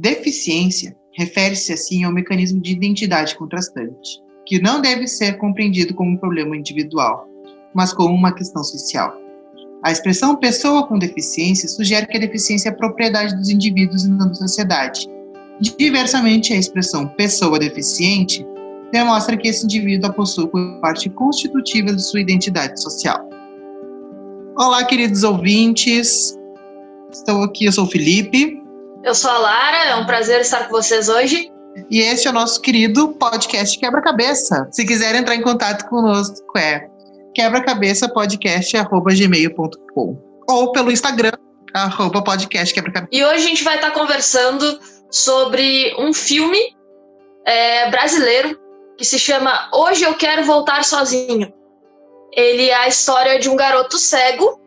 Deficiência refere-se, assim, ao mecanismo de identidade contrastante, que não deve ser compreendido como um problema individual, mas como uma questão social. A expressão pessoa com deficiência sugere que a deficiência é propriedade dos indivíduos e não da sociedade. Diversamente, a expressão pessoa deficiente demonstra que esse indivíduo a possui como parte constitutiva de sua identidade social. Olá, queridos ouvintes. Estou aqui, eu sou o Felipe. Eu sou a Lara, é um prazer estar com vocês hoje. E este é o nosso querido podcast Quebra-Cabeça. Se quiser entrar em contato conosco, é quebracabeçapodcast@gmail.com ou pelo Instagram, @podcastquebracabeça. E hoje a gente vai estar conversando sobre um filme brasileiro que se chama Hoje Eu Quero Voltar Sozinho. Ele é a história de um garoto cego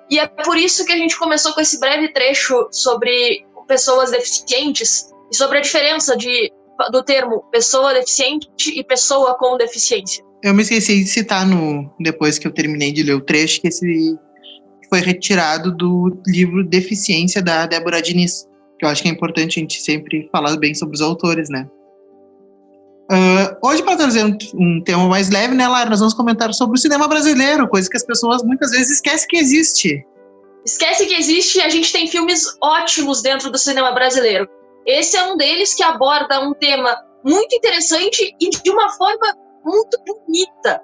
e é por isso que a gente começou com esse breve trecho sobre pessoas deficientes e sobre a diferença do termo pessoa deficiente e pessoa com deficiência. Eu me esqueci de citar depois que eu terminei de ler o trecho, que esse foi retirado do livro Deficiência, da Débora Diniz, que eu acho que é importante a gente sempre falar bem sobre os autores, né? Hoje, para trazer um tema mais leve, né, Lara, nós vamos comentar sobre o cinema brasileiro, coisa que as pessoas muitas vezes esquecem que existe. Esquece que existe e a gente tem filmes ótimos dentro do cinema brasileiro. Esse é um deles que aborda um tema muito interessante e de uma forma muito bonita.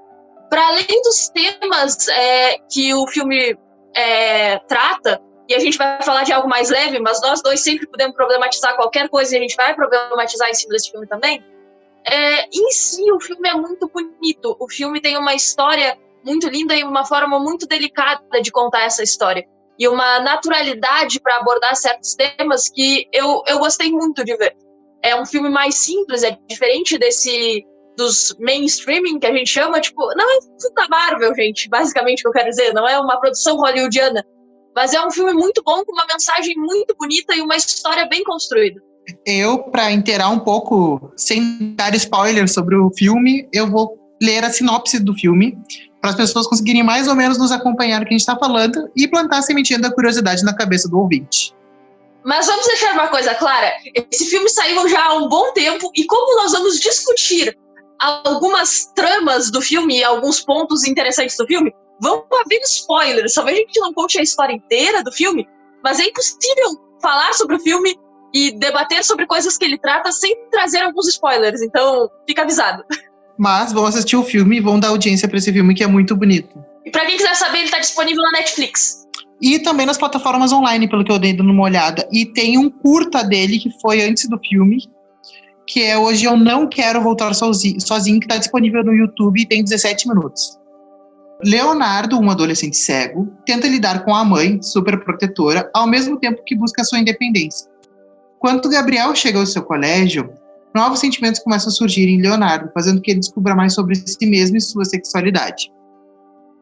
Para além dos temas que o filme trata, e a gente vai falar de algo mais leve, mas nós dois sempre podemos problematizar qualquer coisa e a gente vai problematizar em cima desse filme também. Em si, o filme é muito bonito. O filme tem uma história muito linda e uma forma muito delicada de contar essa história. E uma naturalidade para abordar certos temas que eu gostei muito de ver. É um filme mais simples, é diferente dos mainstreaming que a gente chama, tipo, não é um filme da Marvel, gente, basicamente o que eu quero dizer, não é uma produção hollywoodiana, mas é um filme muito bom, com uma mensagem muito bonita e uma história bem construída. Eu, para inteirar um pouco, sem dar spoiler sobre o filme, eu vou ler a sinopse do filme, para as pessoas conseguirem mais ou menos nos acompanhar o que a gente está falando e plantar a sementinha da curiosidade na cabeça do ouvinte. Mas vamos deixar uma coisa clara, esse filme saiu já há um bom tempo e como nós vamos discutir algumas tramas do filme e alguns pontos interessantes do filme, vão haver spoilers. Talvez a gente não conte a história inteira do filme, mas é impossível falar sobre o filme e debater sobre coisas que ele trata sem trazer alguns spoilers, então fica avisado. Mas vão assistir o filme e vão dar audiência para esse filme que é muito bonito. E para quem quiser saber, ele está disponível na Netflix. E também nas plataformas online, pelo que eu dei dando uma olhada. E tem um curta dele que foi antes do filme, que é Hoje Eu Não Quero Voltar Sozinho, que está disponível no YouTube e tem 17 minutos. Leonardo, um adolescente cego, tenta lidar com a mãe, super protetora, ao mesmo tempo que busca sua independência. Quando Gabriel chega ao seu colégio, novos sentimentos começam a surgir em Leonardo, fazendo que ele descubra mais sobre si mesmo e sua sexualidade.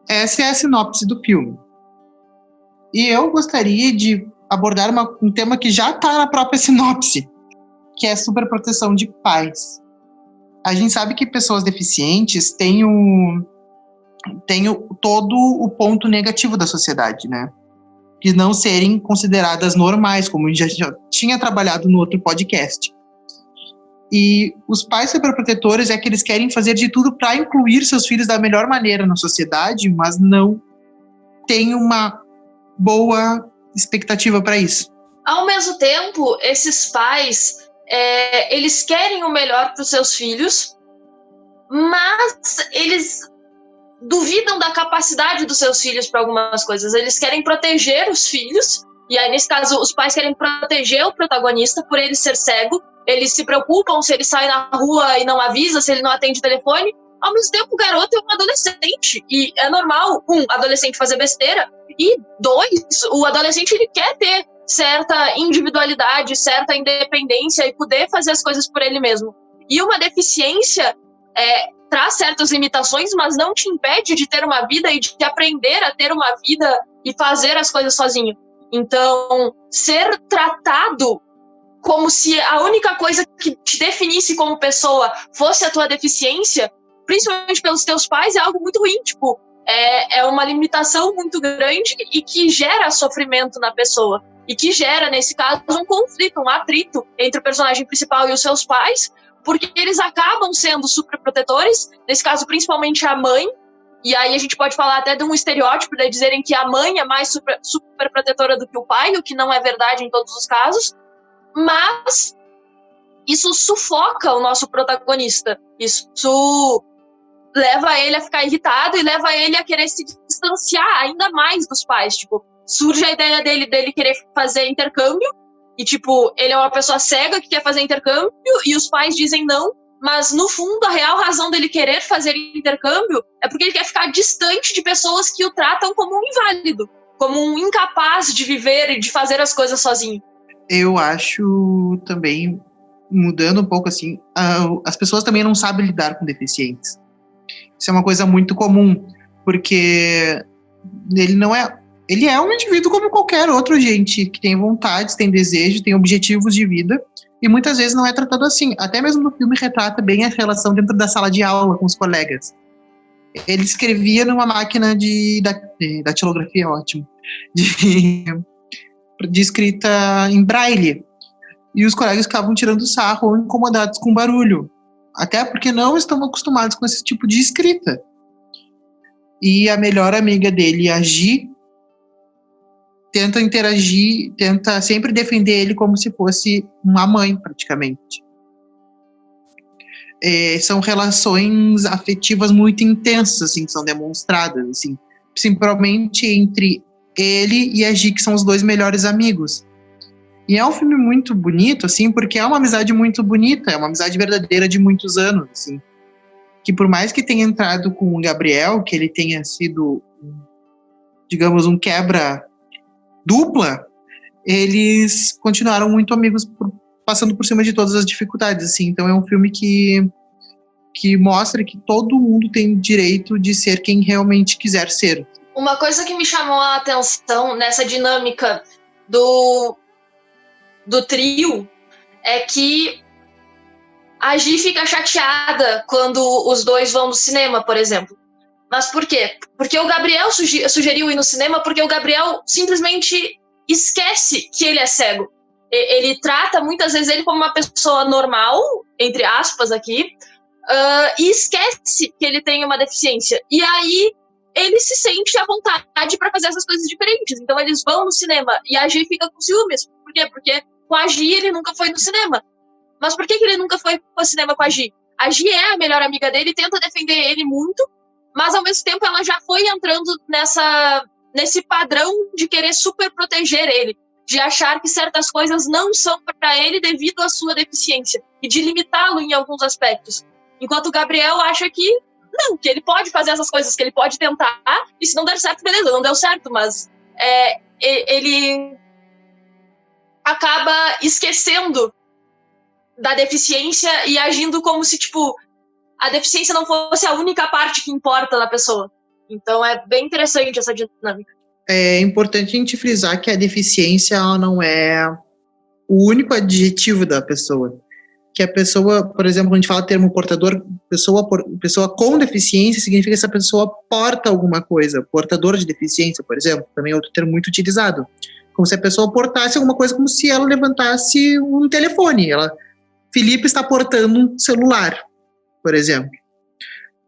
Essa é a sinopse do filme. E eu gostaria de abordar um tema que já está na própria sinopse, que é a superproteção de pais. A gente sabe que pessoas deficientes têm todo o ponto negativo da sociedade, né? De não serem consideradas normais, como a gente já tinha trabalhado no outro podcast. E os pais superprotetores é que eles querem fazer de tudo para incluir seus filhos da melhor maneira na sociedade, mas não tem uma boa expectativa para isso. Ao mesmo tempo, esses pais, eles querem o melhor para os seus filhos, mas eles duvidam da capacidade dos seus filhos para algumas coisas. Eles querem proteger os filhos, e aí, nesse caso, os pais querem proteger o protagonista por ele ser cego. Eles se preocupam se ele sai na rua e não avisa, se ele não atende o telefone. Ao mesmo tempo, o garoto é um adolescente. E é normal, adolescente fazer besteira. E o adolescente ele quer ter certa individualidade, certa independência e poder fazer as coisas por ele mesmo. E uma deficiência traz certas limitações, mas não te impede de ter uma vida e de aprender a ter uma vida e fazer as coisas sozinho. Então, ser tratado como se a única coisa que te definisse como pessoa fosse a tua deficiência, principalmente pelos teus pais, é algo muito ruim. Tipo, é uma limitação muito grande e que gera sofrimento na pessoa. e que gera, nesse caso, um conflito, um atrito entre o personagem principal e os seus pais, porque eles acabam sendo superprotetores, nesse caso, principalmente a mãe, e aí a gente pode falar até de um estereótipo, de dizerem que a mãe é mais superprotetora do que o pai, o que não é verdade em todos os casos, mas isso sufoca o nosso protagonista, isso leva ele a ficar irritado e leva ele a querer se distanciar ainda mais dos pais, tipo, surge a ideia dele querer fazer intercâmbio, e tipo, ele é uma pessoa cega que quer fazer intercâmbio, e os pais dizem não, mas no fundo a real razão dele querer fazer intercâmbio é porque ele quer ficar distante de pessoas que o tratam como um inválido, como um incapaz de viver e de fazer as coisas sozinho. Eu acho também, mudando um pouco assim, as pessoas também não sabem lidar com deficientes. Isso é uma coisa muito comum, porque ele é um indivíduo como qualquer outro, gente, que tem vontades, tem desejos, tem objetivos de vida, e muitas vezes não é tratado assim. Até mesmo no filme retrata bem a relação dentro da sala de aula com os colegas. Ele escrevia numa máquina de datilografia, ótimo, de escrita em braille, e os colegas ficavam tirando sarro ou incomodados com o barulho, até porque não estão acostumados com esse tipo de escrita. E a melhor amiga dele, a Gi, tenta interagir, tenta sempre defender ele como se fosse uma mãe, praticamente. São relações afetivas muito intensas, assim, que são demonstradas, assim, principalmente entre ele e a Gi, que são os dois melhores amigos. E é um filme muito bonito, assim, porque é uma amizade muito bonita, é uma amizade verdadeira de muitos anos, assim, que por mais que tenha entrado com o Gabriel, que ele tenha sido, digamos, um quebra dupla, eles continuaram muito amigos, passando por cima de todas as dificuldades, assim. Então é um filme que mostra que todo mundo tem direito de ser quem realmente quiser ser. Uma coisa que me chamou a atenção nessa dinâmica do trio é que a Gi fica chateada quando os dois vão no cinema, por exemplo. Mas por quê? Porque o Gabriel sugeriu ir no cinema, porque o Gabriel simplesmente esquece que ele é cego. Ele trata muitas vezes ele como uma pessoa normal, entre aspas aqui, e esquece que ele tem uma deficiência. E aí ele se sente à vontade para fazer essas coisas diferentes. Então eles vão no cinema e a Gi fica com ciúmes. Por quê? Porque com a Gi ele nunca foi no cinema. Mas por que ele nunca foi pro cinema com a Gi? A Gi é a melhor amiga dele, tenta defender ele muito, mas ao mesmo tempo ela já foi entrando nesse padrão de querer super proteger ele, de achar que certas coisas não são para ele devido à sua deficiência, e de limitá-lo em alguns aspectos. Enquanto o Gabriel acha que não, que ele pode fazer essas coisas, que ele pode tentar, e se não der certo, beleza, não deu certo, mas ele acaba esquecendo da deficiência e agindo como se, tipo, a deficiência não fosse a única parte que importa na pessoa. Então é bem interessante essa dinâmica. É importante a gente frisar que a deficiência ela não é o único adjetivo da pessoa. Que a pessoa, por exemplo, quando a gente fala termo portador, pessoa com deficiência significa que essa pessoa porta alguma coisa. Portador de deficiência, por exemplo, também é outro termo muito utilizado. Como se a pessoa portasse alguma coisa, como se ela levantasse um telefone. Felipe está portando um celular, por exemplo.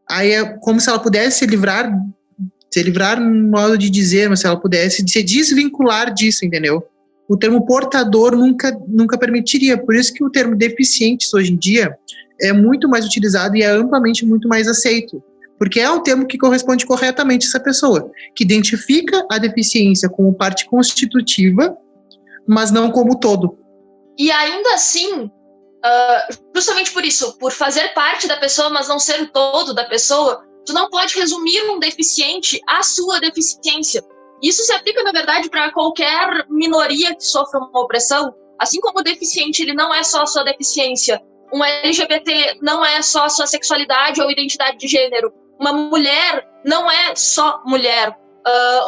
Aí é como se ela pudesse se livrar no modo de dizer, mas se ela pudesse se desvincular disso, entendeu? O termo portador nunca permitiria. Por isso que o termo deficientes hoje em dia é muito mais utilizado e é amplamente muito mais aceito. Porque é um termo que corresponde corretamente a essa pessoa, que identifica a deficiência como parte constitutiva, mas não como todo. E ainda assim, justamente por isso, por fazer parte da pessoa, mas não ser o todo da pessoa, tu não pode resumir um deficiente à sua deficiência. Isso se aplica, na verdade, para qualquer minoria que sofra uma opressão. Assim como o deficiente ele não é só a sua deficiência, um LGBT não é só a sua sexualidade ou identidade de gênero, uma mulher não é só mulher,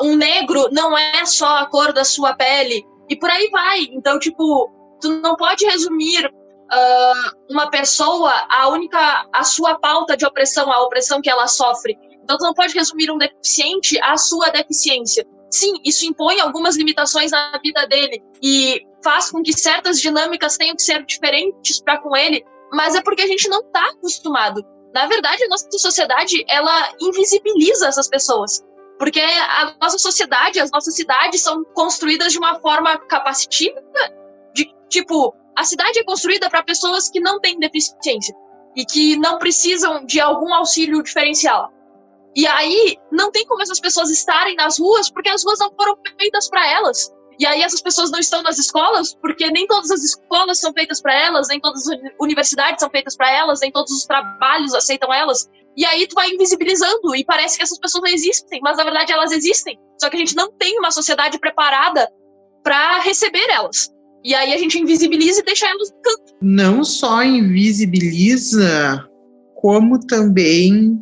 um negro não é só a cor da sua pele, e por aí vai. Então, tipo, tu não pode resumir uma pessoa a sua pauta de opressão, a opressão que ela sofre. Então tu não pode resumir um deficiente à sua deficiência. sim, isso impõe algumas limitações na vida dele e faz com que certas dinâmicas tenham que ser diferentes para com ele, mas é porque a gente não está acostumado. Na verdade, a nossa sociedade, ela invisibiliza essas pessoas. Porque a nossa sociedade, as nossas cidades são construídas de uma forma capacitiva, a cidade é construída para pessoas que não têm deficiência e que não precisam de algum auxílio diferencial. E aí, não tem como essas pessoas estarem nas ruas, porque as ruas não foram feitas para elas. E aí, essas pessoas não estão nas escolas, porque nem todas as escolas são feitas para elas, nem todas as universidades são feitas para elas, nem todos os trabalhos aceitam elas. E aí, tu vai invisibilizando, e parece que essas pessoas não existem, mas na verdade elas existem. Só que a gente não tem uma sociedade preparada para receber elas. E aí, a gente invisibiliza e deixa elas no canto. Não só invisibiliza, como também...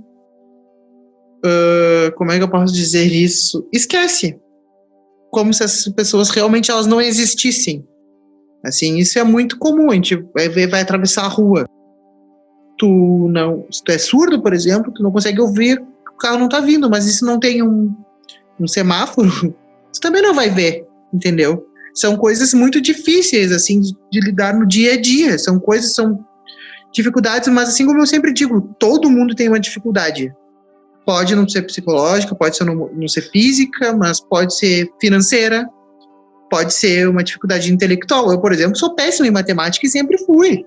como é que eu posso dizer isso? Esquece. Como se essas pessoas realmente elas não existissem. Assim, isso é muito comum. A gente vai atravessar a rua. Se tu é surdo, por exemplo, tu não consegue ouvir, o carro não tá vindo, mas se não tem um semáforo, tu também não vai ver, entendeu? São coisas muito difíceis, assim, de lidar no dia a dia. São dificuldades, mas assim como eu sempre digo, todo mundo tem uma dificuldade. Pode não ser psicológica, pode não ser física, mas pode ser financeira, pode ser uma dificuldade intelectual. Eu, por exemplo, sou péssimo em matemática e sempre fui.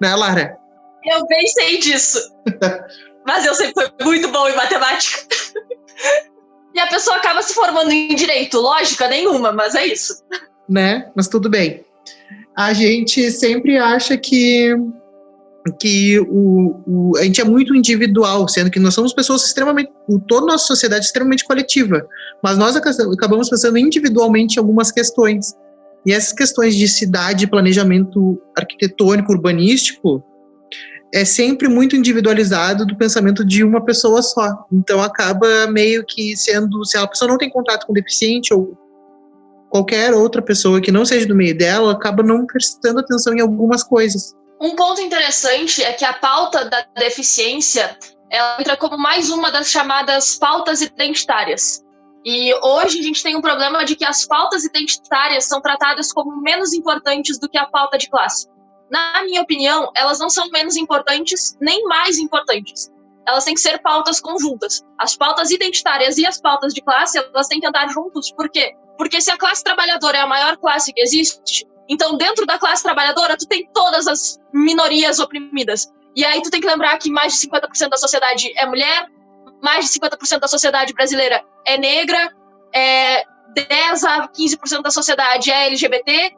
Né, Lara? Eu bem sei disso. Mas eu sempre fui muito bom em matemática. E a pessoa acaba se formando em direito. Lógica nenhuma, mas é isso. Né? Mas tudo bem. A gente sempre acha que a gente é muito individual, sendo que nós somos pessoas extremamente... Toda a nossa sociedade é extremamente coletiva. Mas nós acabamos pensando individualmente em algumas questões. E essas questões de cidade, planejamento arquitetônico, urbanístico, é sempre muito individualizado do pensamento de uma pessoa só. Então acaba meio que sendo... Se a pessoa não tem contato com deficiente ou qualquer outra pessoa que não seja do meio dela, acaba não prestando atenção em algumas coisas. Um ponto interessante é que a pauta da deficiência ela entra como mais uma das chamadas pautas identitárias. E hoje a gente tem um problema de que as pautas identitárias são tratadas como menos importantes do que a pauta de classe. Na minha opinião, elas não são menos importantes nem mais importantes. Elas têm que ser pautas conjuntas. As pautas identitárias e as pautas de classe, elas têm que andar juntos. Por quê? Porque se a classe trabalhadora é a maior classe que existe, então dentro da classe trabalhadora tu tem todas as minorias oprimidas. E aí tu tem que lembrar que mais de 50% da sociedade é mulher, mais de 50% da sociedade brasileira é negra, 10 a 15% da sociedade é LGBT,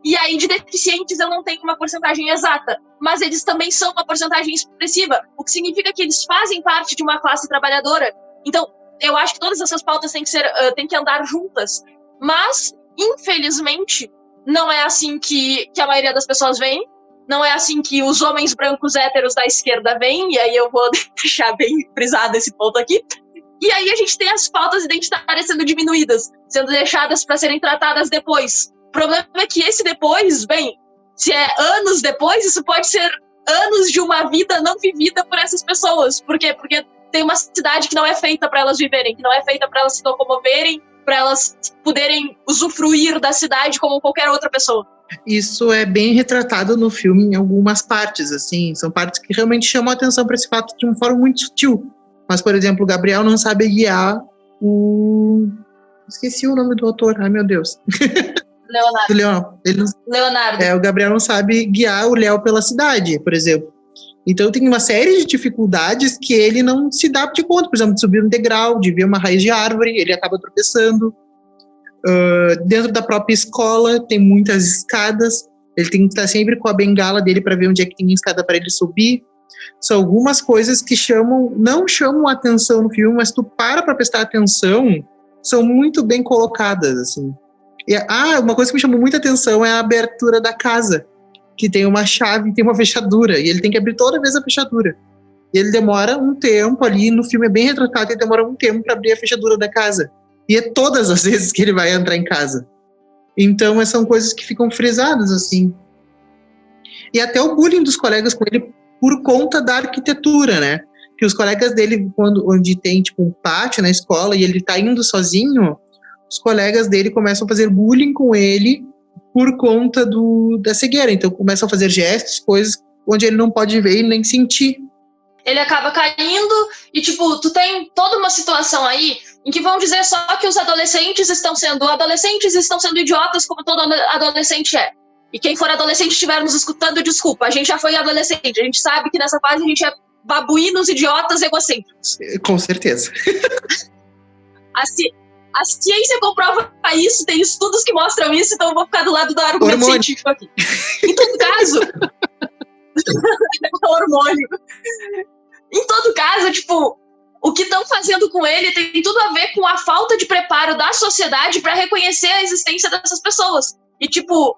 e aí de deficientes eu não tenho uma porcentagem exata, mas eles também são uma porcentagem expressiva, o que significa que eles fazem parte de uma classe trabalhadora. Então, eu acho que todas essas pautas têm que andar juntas, mas, infelizmente, não é assim que a maioria das pessoas vem, não é assim que os homens brancos héteros da esquerda vêm, e aí eu vou deixar bem frisado esse ponto aqui. E aí a gente tem as pautas identitárias sendo diminuídas, sendo deixadas para serem tratadas depois. O problema é que esse depois, se é anos depois, isso pode ser anos de uma vida não vivida por essas pessoas. Por quê? Porque tem uma cidade que não é feita para elas viverem, que não é feita para elas se locomoverem, para elas poderem usufruir da cidade como qualquer outra pessoa. Isso é bem retratado no filme em algumas partes, assim, são partes que realmente chamam a atenção para esse fato de uma forma muito sutil. Mas, por exemplo, o Gabriel não sabe guiar Esqueci o nome do autor, ai meu Deus. Leonardo. O Gabriel não sabe guiar o Léo pela cidade, por exemplo. Então tem uma série de dificuldades que ele não se dá de conta. Por exemplo, de subir um degrau, de ver uma raiz de árvore, ele acaba tropeçando. Dentro da própria escola tem muitas escadas, ele tem que estar sempre com a bengala dele para ver onde é que tem escada para ele subir. São algumas coisas que não chamam a atenção no filme, mas tu para prestar atenção, são muito bem colocadas, assim. Uma coisa que me chamou muita atenção é a abertura da casa, que tem uma chave, tem uma fechadura, e ele tem que abrir toda vez a fechadura. E ele demora um tempo ali, no filme é bem retratado, ele demora um tempo para abrir a fechadura da casa. E é todas as vezes que ele vai entrar em casa. Então, são coisas que ficam frisadas, assim. E até o bullying dos colegas com ele por conta da arquitetura, né? que os colegas dele, onde tem tipo um pátio na escola e ele tá indo sozinho, os colegas dele começam a fazer bullying com ele por conta da cegueira. Então começam a fazer gestos, coisas onde ele não pode ver e nem sentir. Ele acaba caindo e, tipo, tu tem toda uma situação aí em que vão dizer só que os adolescentes estão sendo idiotas como todo adolescente é. E quem for adolescente estiver nos escutando, desculpa, a gente já foi adolescente, a gente sabe que nessa fase a gente é babuínos, idiotas, egocêntricos. Com certeza. A ciência comprova isso, tem estudos que mostram isso, então eu vou ficar do lado do argumento científico aqui. Em todo caso... hormônio. Em todo caso, tipo, o que estão fazendo com ele tem tudo a ver com a falta de preparo da sociedade para reconhecer a existência dessas pessoas. E, tipo,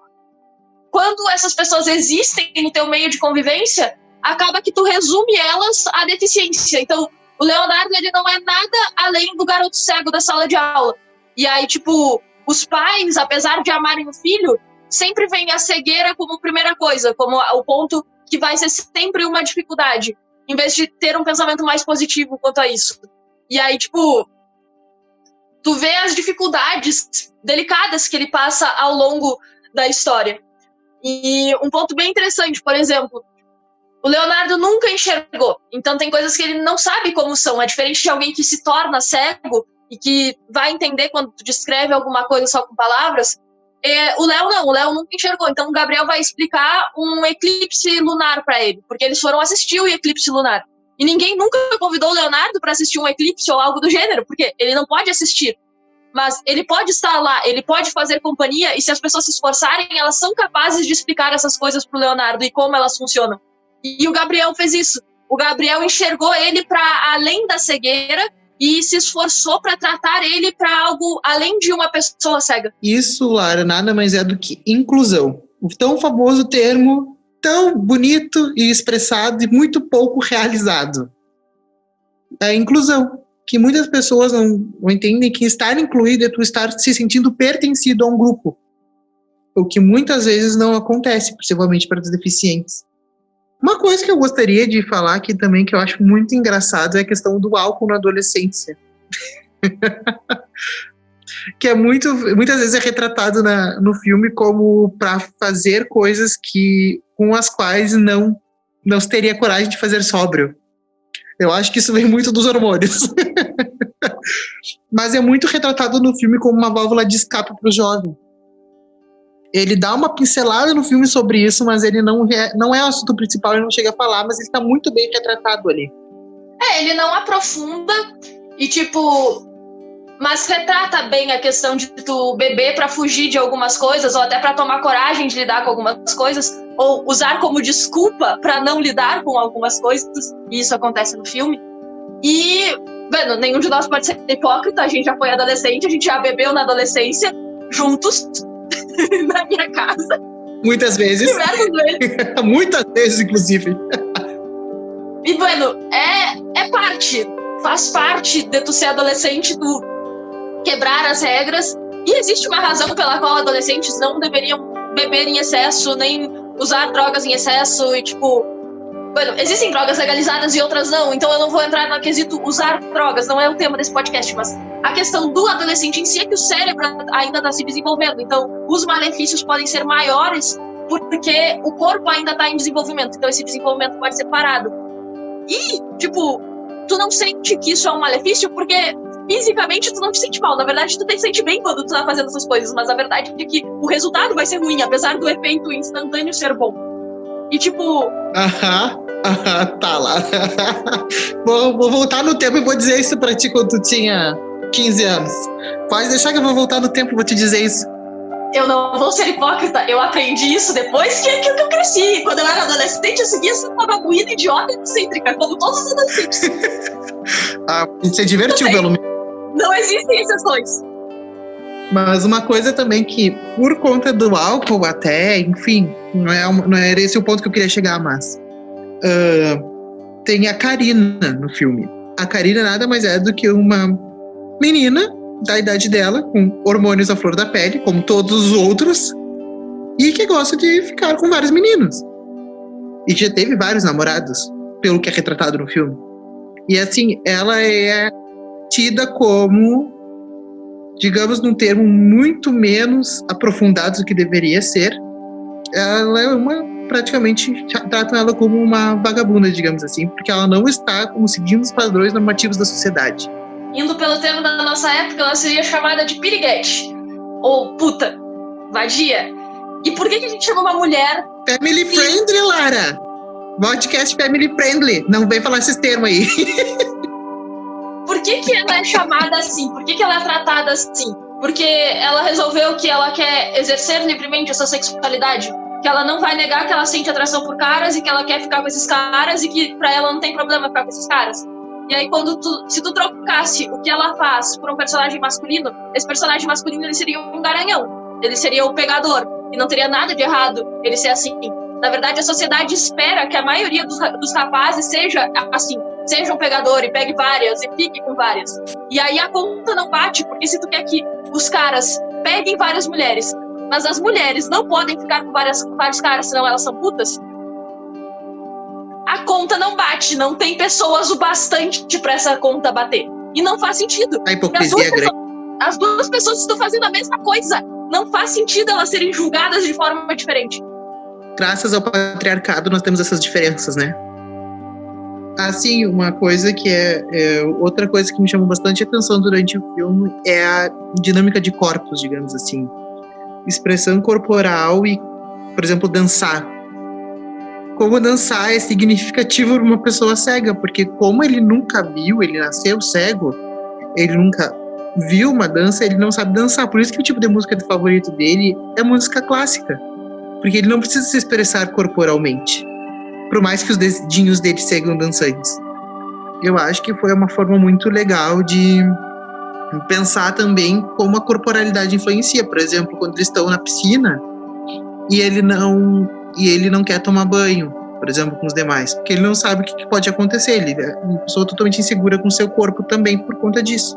quando essas pessoas existem no teu meio de convivência, acaba que tu resume elas à deficiência. Então, o Leonardo, ele não é nada além do garoto cego da sala de aula. E aí, tipo, os pais, apesar de amarem o filho, sempre veem a cegueira como primeira coisa, como o ponto que vai ser sempre uma dificuldade, em vez de ter um pensamento mais positivo quanto a isso. E aí, tipo, tu vê as dificuldades delicadas que ele passa ao longo da história. E um ponto bem interessante, por exemplo, o Leonardo nunca enxergou, então tem coisas que ele não sabe como são. É diferente de alguém que se torna cego e que vai entender quando tu descreve alguma coisa só com palavras. O Léo não, o Léo nunca enxergou. Então o Gabriel vai explicar um eclipse lunar para ele, porque eles foram assistir o eclipse lunar. E ninguém nunca convidou o Leonardo para assistir um eclipse ou algo do gênero, porque ele não pode assistir. Mas ele pode estar lá, ele pode fazer companhia, e se as pessoas se esforçarem, elas são capazes de explicar essas coisas pro Leonardo e como elas funcionam. E o Gabriel fez isso. O Gabriel enxergou ele para além da cegueira e se esforçou para tratar ele para algo além de uma pessoa cega. Isso, Lara, nada mais é do que inclusão. O tão famoso termo, tão bonito e expressado e muito pouco realizado. É a inclusão. Que muitas pessoas não entendem que estar incluído é tu estar se sentindo pertencido a um grupo. O que muitas vezes não acontece, principalmente para os deficientes. Uma coisa que eu gostaria de falar aqui também, que eu acho muito engraçado, é a questão do álcool na adolescência. Que é muitas vezes é retratado no filme como para fazer coisas com as quais não se teria coragem de fazer sóbrio. Eu acho que isso vem muito dos hormônios. Mas é muito retratado no filme como uma válvula de escape para o jovem. Ele dá uma pincelada no filme sobre isso, mas ele não é o assunto principal, ele não chega a falar, mas ele está muito bem retratado ali. Ele não aprofunda e, tipo... Mas retrata bem a questão de tu beber para fugir de algumas coisas, ou até para tomar coragem de lidar com algumas coisas, ou usar como desculpa para não lidar com algumas coisas, e isso acontece no filme. E, vendo, nenhum de nós pode ser hipócrita, a gente já foi adolescente, a gente já bebeu na adolescência, juntos, na minha casa. Muitas vezes. Diversas vezes. Muitas vezes, inclusive. E, bueno, faz parte de tu ser adolescente, tu quebrar as regras, e existe uma razão pela qual adolescentes não deveriam beber em excesso, nem usar drogas em excesso, e tipo, bueno, existem drogas legalizadas e outras não, então eu não vou entrar no quesito usar drogas, não é o tema desse podcast, mas a questão do adolescente em si é que o cérebro ainda está se desenvolvendo, então os malefícios podem ser maiores porque o corpo ainda está em desenvolvimento, então esse desenvolvimento pode ser parado. E, tipo, tu não sente que isso é um malefício porque fisicamente tu não te sente mal, na verdade tu te sente bem quando tu tá fazendo essas coisas, mas a verdade é que o resultado vai ser ruim, apesar do efeito instantâneo ser bom. E tipo... tá lá. Vou voltar no tempo e vou dizer isso pra ti quando tu tinha 15 anos. Pode deixar que eu vou voltar no tempo e vou te dizer isso. Eu não vou ser hipócrita, eu aprendi isso depois que eu cresci. Quando eu era adolescente, eu seguia essa babuína idiota e excêntrica, como todos os adolescentes. Você divertiu, pelo menos. Não existem exceções. Mas uma coisa também que, por conta do álcool até, enfim, não era esse o ponto que eu queria chegar, mas tem a Karina no filme. A Karina nada mais é do que uma menina da idade dela, com hormônios à flor da pele, como todos os outros, e que gosta de ficar com vários meninos. E já teve vários namorados, pelo que é retratado no filme. E assim, ela é tida como, digamos, num termo muito menos aprofundado do que deveria ser. Ela é praticamente tratam ela como uma vagabunda, digamos assim, porque ela não está seguindo os padrões normativos da sociedade. Indo pelo termo da nossa época, ela seria chamada de piriguete, ou puta, vadia. E por que a gente chama uma mulher... Family friendly, Lara! Podcast family friendly. Não vem falar esses termos aí. Por que ela é chamada assim? Por que ela é tratada assim? Porque ela resolveu que ela quer exercer livremente a sua sexualidade? Que ela não vai negar que ela sente atração por caras e que ela quer ficar com esses caras e que pra ela não tem problema ficar com esses caras? E aí, se tu trocasse o que ela faz por um personagem masculino, esse personagem masculino ele seria um garanhão. Ele seria o pegador. E não teria nada de errado ele ser assim. Na verdade, a sociedade espera que a maioria dos rapazes seja assim. Seja um pegador e pegue várias e fique com várias. E aí a conta não bate, porque se tu quer que os caras peguem várias mulheres, mas as mulheres não podem ficar com vários caras, senão elas são putas, a conta não bate, não tem pessoas o bastante pra essa conta bater. E não faz sentido. A hipocrisia é grande. As duas pessoas estão fazendo a mesma coisa. Não faz sentido elas serem julgadas de forma diferente. Graças ao patriarcado nós temos essas diferenças, né? Assim, uma coisa que outra coisa que me chamou bastante atenção durante o filme é a dinâmica de corpos, digamos assim. Expressão corporal e, por exemplo, dançar. Como dançar é significativo para uma pessoa cega, porque como ele nunca viu, ele nasceu cego, ele nunca viu uma dança, ele não sabe dançar. Por isso que o tipo de música favorito dele é música clássica, porque ele não precisa se expressar corporalmente, por mais que os dedinhos dele sejam dançantes. Eu acho que foi uma forma muito legal de pensar também como a corporalidade influencia. Por exemplo, quando eles estão na piscina e ele não quer tomar banho, por exemplo, com os demais, porque ele não sabe o que pode acontecer. Ele é uma pessoa totalmente insegura com o seu corpo também por conta disso.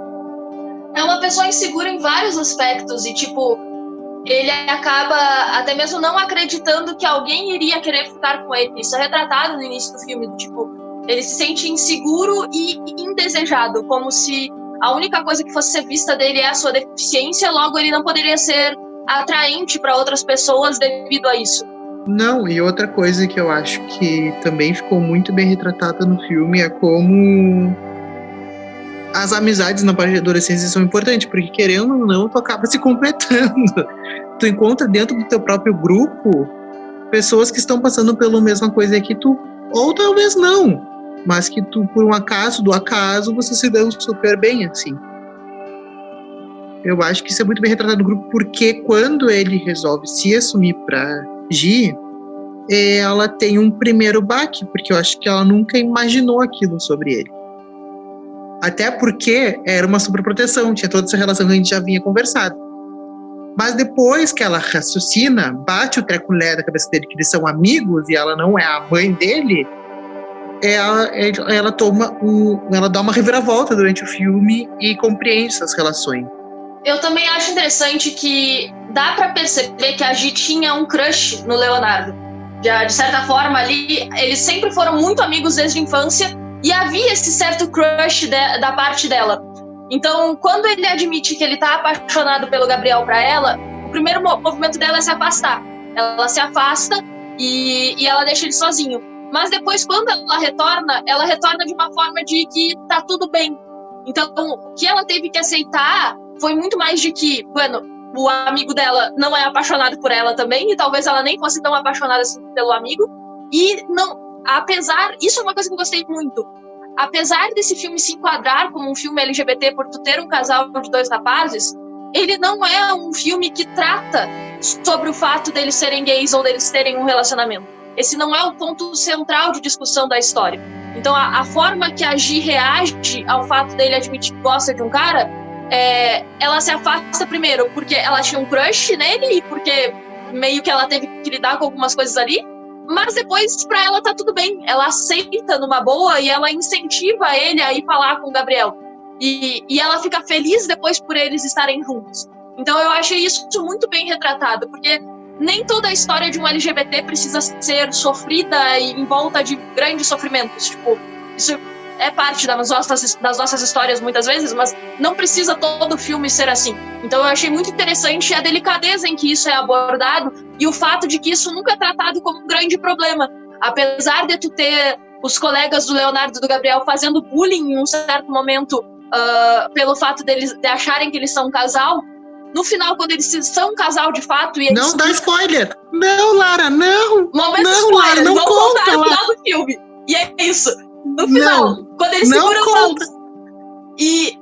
É uma pessoa insegura em vários aspectos e, tipo, ele acaba até mesmo não acreditando que alguém iria querer ficar com ele. Isso é retratado no início do filme, tipo, ele se sente inseguro e indesejado, como se a única coisa que fosse ser vista dele é a sua deficiência, logo ele não poderia ser atraente para outras pessoas devido a isso. Não, e outra coisa que eu acho que também ficou muito bem retratada no filme é como as amizades na parte de adolescência são importantes, porque querendo ou não, tu acaba se completando. Tu encontra dentro do teu próprio grupo pessoas que estão passando pela mesma coisa que tu, ou talvez não, mas que tu, por um acaso, você se deu super bem, assim. Eu acho que isso é muito bem retratado no grupo, porque quando ele resolve se assumir pra Gi, ela tem um primeiro baque, porque eu acho que ela nunca imaginou aquilo sobre ele. Até porque era uma superproteção, tinha toda essa relação que a gente já vinha conversado. Mas depois que ela raciocina, bate o treco-lé da cabeça dele, que eles são amigos e ela não é a mãe dele, ela dá uma reviravolta durante o filme e compreende essas relações. Eu também acho interessante que dá pra perceber que a Gi tinha um crush no Leonardo. De certa forma ali, eles sempre foram muito amigos desde a infância e havia esse certo crush da parte dela. Então, quando ele admite que ele tá apaixonado pelo Gabriel pra ela, o primeiro movimento dela é se afastar. Ela se afasta e ela deixa ele sozinho. Mas depois, quando ela retorna de uma forma de que tá tudo bem. Então, o que ela teve que aceitar foi muito mais de que, o amigo dela não é apaixonado por ela também, e talvez ela nem fosse tão apaixonada assim pelo amigo. E não, isso é uma coisa que eu gostei muito. Apesar desse filme se enquadrar como um filme LGBT por tu ter um casal de dois rapazes, ele não é um filme que trata sobre o fato deles serem gays ou deles terem um relacionamento. Esse não é o ponto central de discussão da história. Então a forma que a Gi reage ao fato dele admitir que gosta de um cara, ela se afasta primeiro porque ela tinha um crush nele e porque meio que ela teve que lidar com algumas coisas ali. Mas depois, pra ela, tá tudo bem. Ela aceita numa boa e ela incentiva ele a ir falar com o Gabriel. E ela fica feliz depois por eles estarem juntos. Então eu achei isso muito bem retratado, porque nem toda a história de um LGBT precisa ser sofrida e em volta de grandes sofrimentos. Tipo, isso é parte das nossas histórias muitas vezes, mas não precisa todo filme ser assim. Então eu achei muito interessante a delicadeza em que isso é abordado e o fato de que isso nunca é tratado como um grande problema. Apesar de tu ter os colegas do Leonardo e do Gabriel fazendo bullying em um certo momento pelo fato de acharem que eles são um casal, no final, quando eles são um casal de fato... E eles não dá spoiler! Não, Lara, não! Momento não, spoiler, Lara, não vão conta, contar no final do filme. E é isso. No final, quando eles seguram mãos e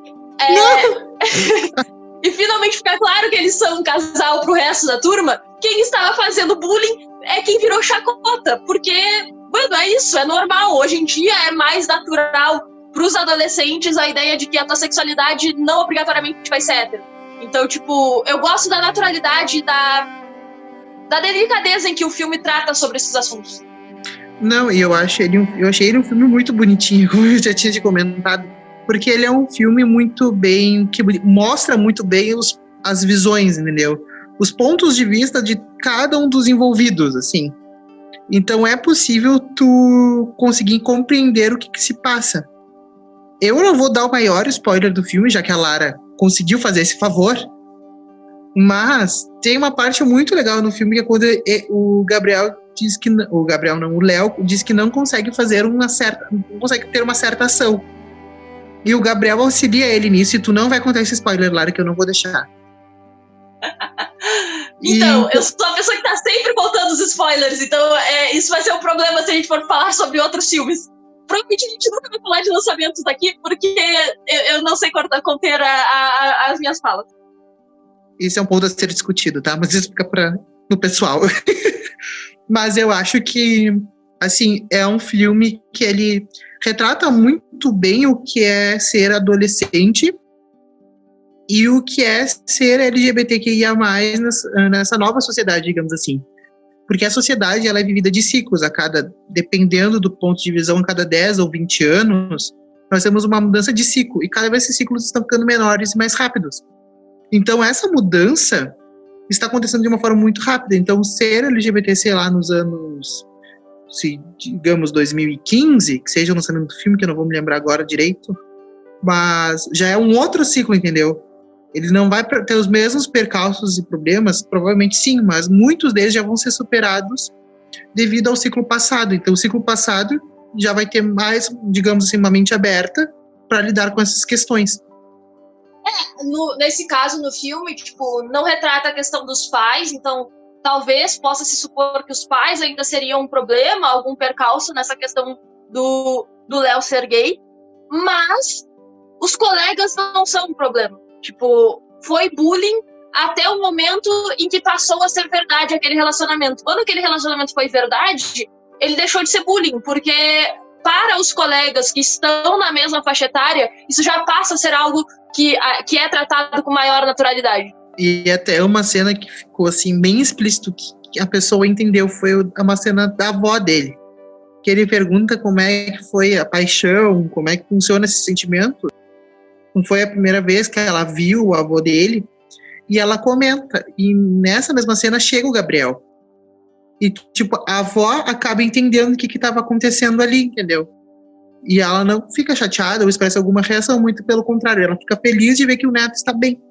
e finalmente fica claro que eles são um casal pro resto da turma, quem estava fazendo bullying é quem virou chacota, porque, mano, é isso, é normal. Hoje em dia é mais natural pros adolescentes a ideia de que a tua sexualidade não obrigatoriamente vai ser hétero. Então, tipo, eu gosto da naturalidade, da delicadeza em que o filme trata sobre esses assuntos. Não, e eu achei ele um filme muito bonitinho, como eu já tinha te comentado, porque ele é um filme muito bem, que mostra muito bem as visões, entendeu? Os pontos de vista de cada um dos envolvidos, assim. Então é possível tu conseguir compreender o que se passa. Eu não vou dar o maior spoiler do filme, já que a Lara conseguiu fazer esse favor, mas tem uma parte muito legal no filme que é quando o Gabriel diz que o Léo diz que não consegue não consegue ter uma certa ação. E o Gabriel auxilia ele nisso, e tu não vai contar esse spoiler, Lara, que eu não vou deixar. Então, eu sou a pessoa que tá sempre contando os spoilers, então isso vai ser um problema se a gente for falar sobre outros filmes. Provavelmente a gente nunca vai falar de lançamentos daqui, porque eu não sei conter as minhas falas. Isso é um ponto a ser discutido, tá? Mas isso fica no pessoal. Mas eu acho que, assim, é um filme que ele retrata muito bem o que é ser adolescente e o que é ser LGBTQIA+, nessa nova sociedade, digamos assim. Porque a sociedade, ela é vivida de ciclos, dependendo do ponto de visão, a cada 10 ou 20 anos, nós temos uma mudança de ciclo, e cada vez esses ciclos estão ficando menores e mais rápidos. Então, essa mudança está acontecendo de uma forma muito rápida. Então, ser LGBT, sei lá, nos anos, digamos, 2015, que seja o lançamento do filme, que eu não vou me lembrar agora direito, mas já é um outro ciclo, entendeu? Ele não vai ter os mesmos percalços e problemas, provavelmente sim, mas muitos deles já vão ser superados devido ao ciclo passado. Então, o ciclo passado já vai ter mais, digamos assim, uma mente aberta para lidar com essas questões. Nesse caso, no filme, tipo, não retrata a questão dos pais, então talvez possa se supor que os pais ainda seriam um problema, algum percalço nessa questão do Léo ser gay, mas os colegas não são um problema. Tipo, foi bullying até o momento em que passou a ser verdade aquele relacionamento. Quando aquele relacionamento foi verdade, ele deixou de ser bullying, porque para os colegas que estão na mesma faixa etária, isso já passa a ser algo que é tratado com maior naturalidade. E até uma cena que ficou assim bem explícito, que a pessoa entendeu, foi uma cena da avó dele. Que ele pergunta como é que foi a paixão, como é que funciona esse sentimento. Não foi a primeira vez que ela viu o avô dele, e ela comenta. E nessa mesma cena chega o Gabriel. E, tipo, a avó acaba entendendo o que estava acontecendo ali, entendeu? E ela não fica chateada ou expressa alguma reação, muito pelo contrário, ela fica feliz de ver que o neto está bem.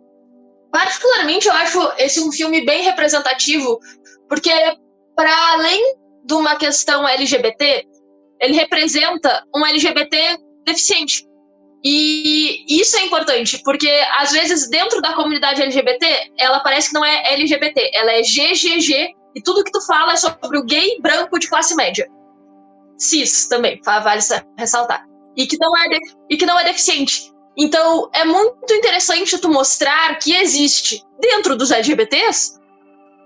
Particularmente, eu acho esse um filme bem representativo, porque, para além de uma questão LGBT, ele representa um LGBT deficiente. E isso é importante, porque às vezes dentro da comunidade LGBT, ela parece que não é LGBT, ela é GGG, e tudo que tu fala é sobre o gay branco de classe média. Cis também, vale ressaltar. E que não é deficiente. Então é muito interessante tu mostrar que existe dentro dos LGBTs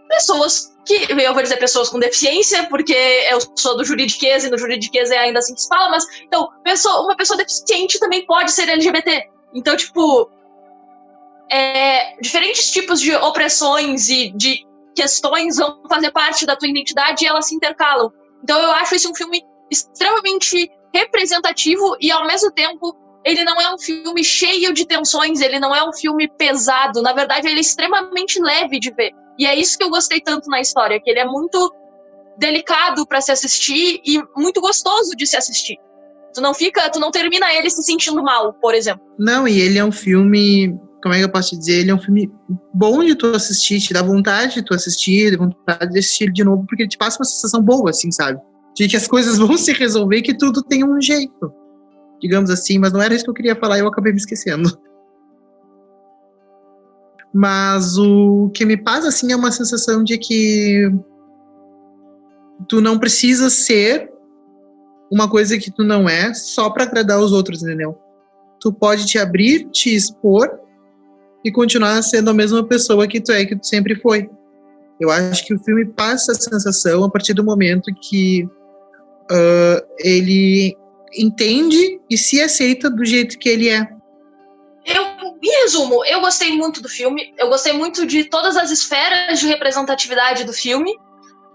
pessoas que, eu vou dizer pessoas com deficiência, porque eu sou do juridiquês e no juridiquês é ainda assim que se fala, mas então, uma pessoa deficiente também pode ser LGBT. Então, tipo, diferentes tipos de opressões e de questões vão fazer parte da tua identidade e elas se intercalam. Então eu acho esse um filme extremamente representativo e, ao mesmo tempo, ele não é um filme cheio de tensões, ele não é um filme pesado. Na verdade, ele é extremamente leve de ver. E é isso que eu gostei tanto na história, que ele é muito delicado para se assistir e muito gostoso de se assistir. Tu não termina ele se sentindo mal, por exemplo. Não, e ele é um filme, como é que eu posso te dizer? Ele é um filme bom de tu assistir, te dá vontade de tu assistir, dá vontade de assistir ele de novo, porque ele te passa uma sensação boa, assim, sabe? De que as coisas vão se resolver, que tudo tem um jeito, digamos assim, mas não era isso que eu queria falar e eu acabei me esquecendo. Mas o que me passa, assim, é uma sensação de que tu não precisa ser uma coisa que tu não é só pra agradar os outros, entendeu? Tu pode te abrir, te expor e continuar sendo a mesma pessoa que tu é, que tu sempre foi. Eu acho que o filme passa essa sensação a partir do momento que ele entende e se aceita do jeito que ele é. Em resumo, eu gostei muito do filme, eu gostei muito de todas as esferas de representatividade do filme,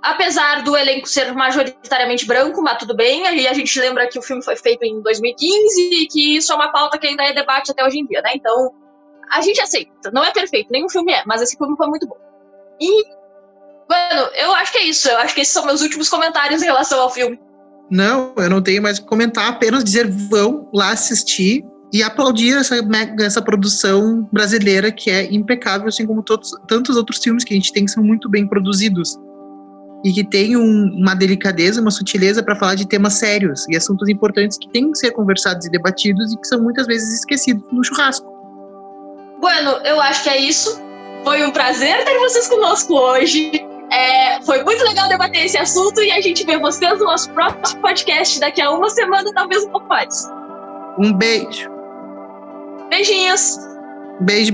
apesar do elenco ser majoritariamente branco, mas tudo bem, aí a gente lembra que o filme foi feito em 2015 e que isso é uma pauta que ainda é debate até hoje em dia, né? Então, a gente aceita. Não é perfeito, nenhum filme é, mas esse filme foi muito bom. E, mano, eu acho que é isso. Eu acho que esses são meus últimos comentários em relação ao filme. Não, eu não tenho mais o que comentar, apenas dizer, vão lá assistir e aplaudir essa produção brasileira que é impecável, assim como tantos outros filmes que a gente tem que são muito bem produzidos. E que tem uma delicadeza, uma sutileza para falar de temas sérios e assuntos importantes que têm que ser conversados e debatidos e que são muitas vezes esquecidos no churrasco. Bueno, eu acho que é isso. Foi um prazer ter vocês conosco hoje. Foi muito legal debater esse assunto e a gente vê vocês no nosso próximo podcast daqui a uma semana, talvez um pouco mais. Um beijo. Beijinhos. Beijo.